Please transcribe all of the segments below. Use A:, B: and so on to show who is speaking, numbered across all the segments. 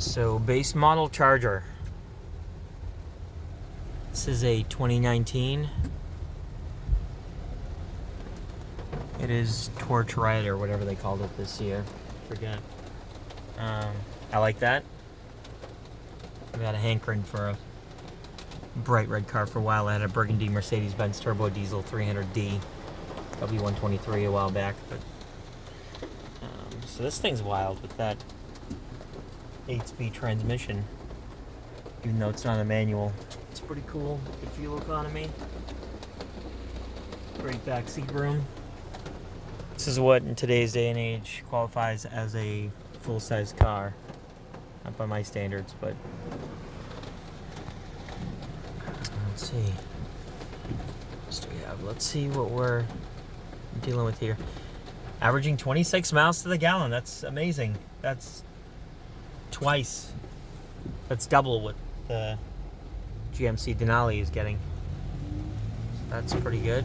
A: So base model Charger. This is a 2019. It is Torred or whatever they called it this year. Forget. I like that. I've had a hankering for a bright red car for a while. I had a burgundy Mercedes-Benz turbo diesel 300D W123 a while back, but so this thing's wild with that 8-speed transmission, even though it's not a manual. It's pretty cool. Good fuel economy. Great backseat room. This is what in today's day and age qualifies as a full-size car. Not by my standards, but let's see. What do we have? Let's see what we're dealing with here. Averaging 26 miles to the gallon. That's amazing. That's twice. That's double what the GMC Denali is getting. So that's pretty good.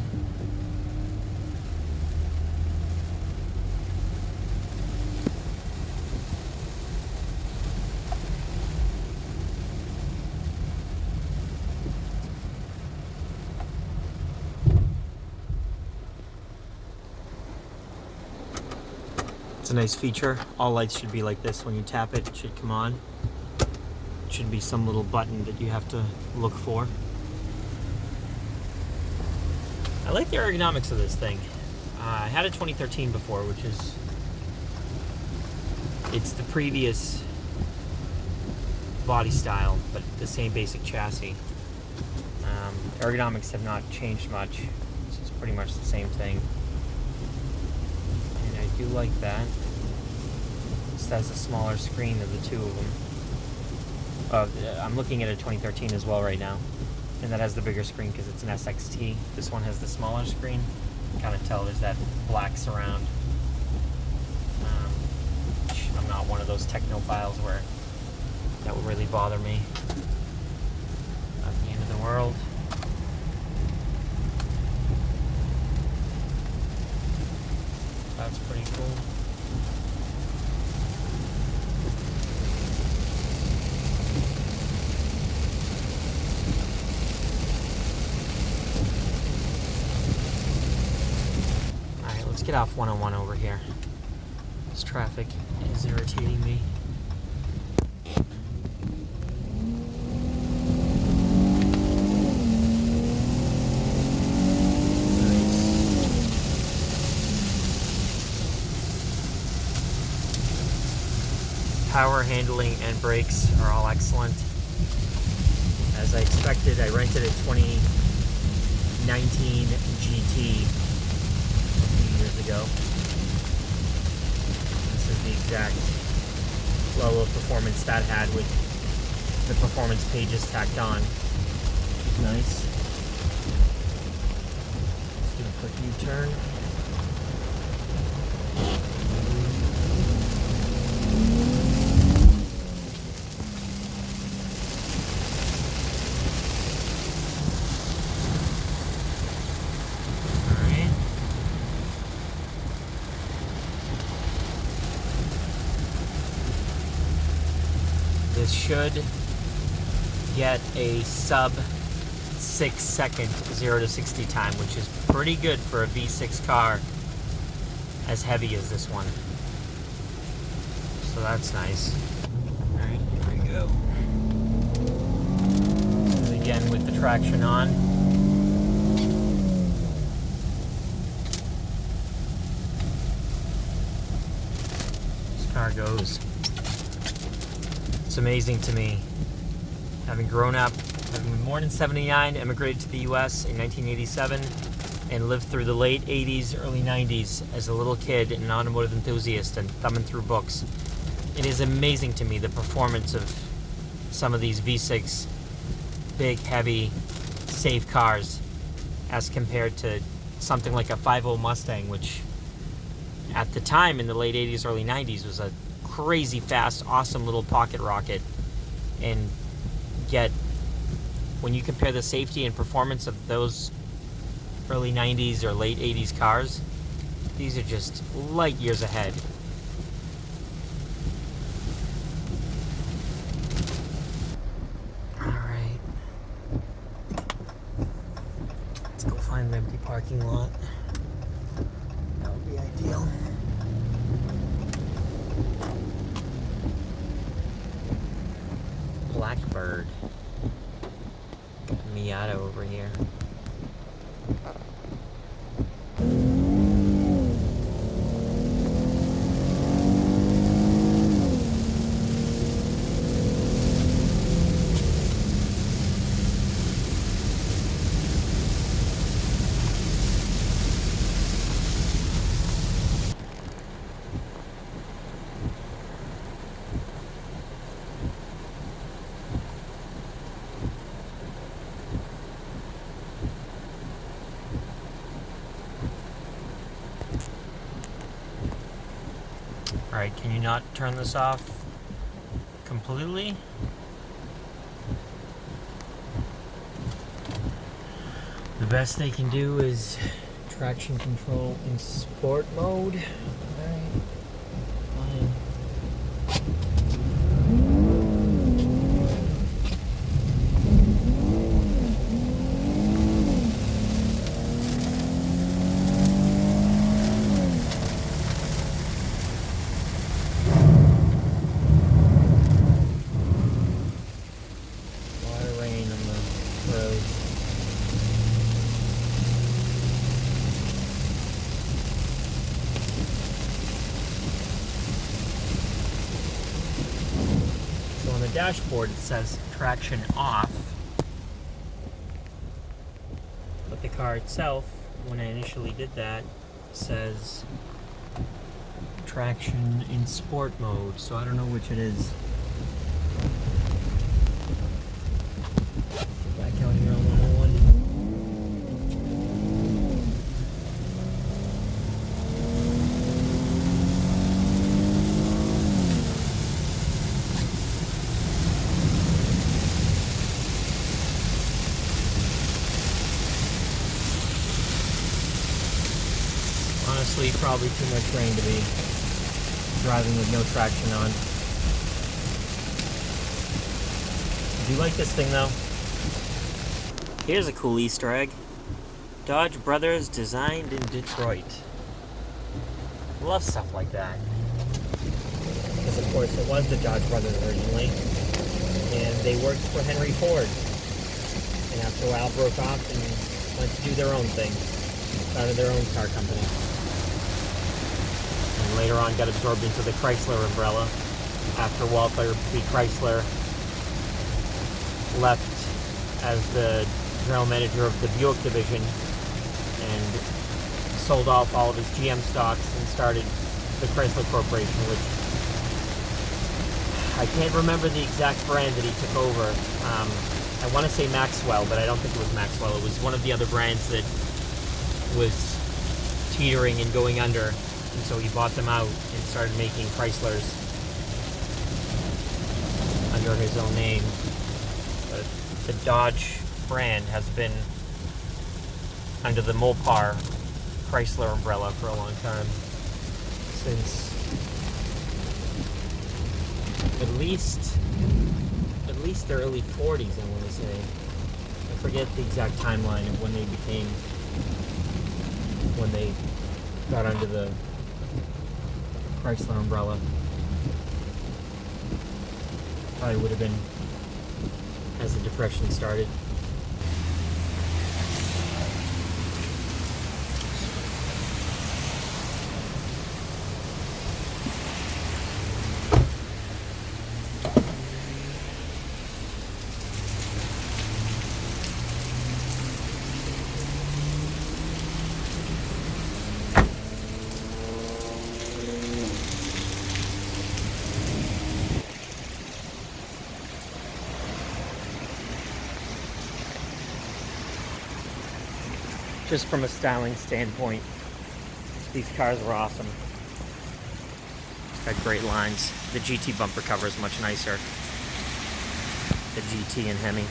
A: It's a nice feature. All lights should be like this. When you tap it, it should come on. It should be some little button that you have to look for. I like the ergonomics of this thing. I had a 2013 before, which is... it's the previous body style, but the same basic chassis. Ergonomics have not changed much. It's pretty much the same thing. I do like that. This has a smaller screen of the two of them. I'm looking at a 2013 as well right now, and that has the bigger screen because it's an SXT. This one has the smaller screen. You can kind of tell there's that black surround. I'm not one of those technophiles where that would really bother me. Not the end of the world. That's pretty cool. Alright, let's get off 101 over here. This traffic is irritating me. Power, handling, and brakes are all excellent. As I expected, I rented a 2019 GT a few years ago. This is the exact level of performance that had with the performance pages tacked on. Which is nice. Let's do a quick U-turn. This should get a sub 6 second 0 to 60 time, which is pretty good for a V6 car as heavy as this one. So that's nice. Alright, here we go. And again with the traction on. This car goes. It's amazing to me, having grown up, having been born in '79, immigrated to the US in 1987, and lived through the late 80s, early 90s as a little kid and an automotive enthusiast and thumbing through books. It is amazing to me the performance of some of these V6 big, heavy, safe cars as compared to something like a 5.0 Mustang, which at the time in the late 80s, early 90s was a crazy fast, awesome little pocket rocket. And yet, when you compare the safety and performance of those early 90s or late 80s cars, these are just light years ahead. find an empty parking lot. That would be ideal. Blackbird. Miata over here. Alright, can you not turn this off completely? The best they can do is traction control in sport mode. Alright, fine. Dashboard, it says traction off, but the car itself, when I initially did that, says traction in sport mode, so I don't know which it is. Back out here on 101. Honestly, probably too much rain to be driving with no traction on. Do you like this thing though? Here's a cool Easter egg. Dodge Brothers designed in Detroit. Love stuff like that. Because of course it was the Dodge Brothers originally. And they worked for Henry Ford. And after a while broke off and went to do their own thing. Started their own car company. And later on got absorbed into the Chrysler umbrella after Walter B. Chrysler left as the general manager of the Buick division and sold off all of his GM stocks and started the Chrysler Corporation, which I can't remember the exact brand that he took over. I want to say Maxwell, but I don't think it was Maxwell. It was one of the other brands that was teetering and going under, and so he bought them out and started making Chryslers under his own name. But the Dodge brand has been under the Mopar Chrysler umbrella for a long time, since at least the early 40s, I want to say. I forget the exact timeline of when they got under the Chrysler umbrella. Probably would have been as the Depression started. Just from a styling standpoint, these cars are awesome. It's got great lines. The GT bumper cover is much nicer. The GT and Hemi.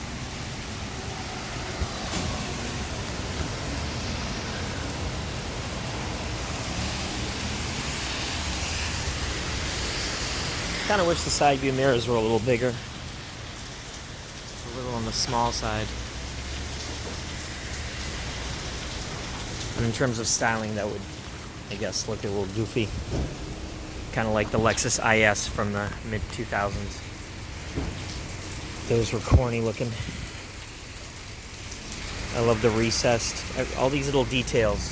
A: Kind of wish the side view mirrors were a little bigger. It's a little on the small side. And in terms of styling, that would, I guess, look a little goofy. Kind of like the Lexus IS from the mid-2000s. Those were corny looking. I love the recessed, all these little details.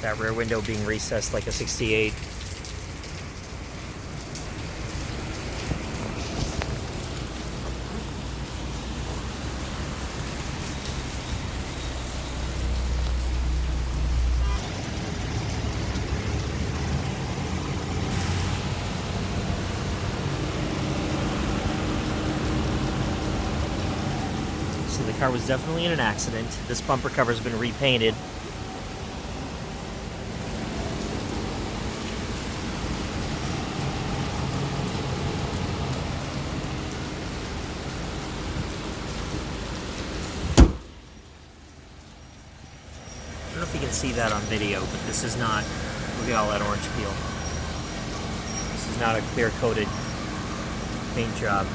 A: That rear window being recessed like a 68. So the car was definitely in an accident. This bumper cover has been repainted. I don't know if you can see that on video, but this is not, look at all that orange peel. This is not a clear-coated paint job.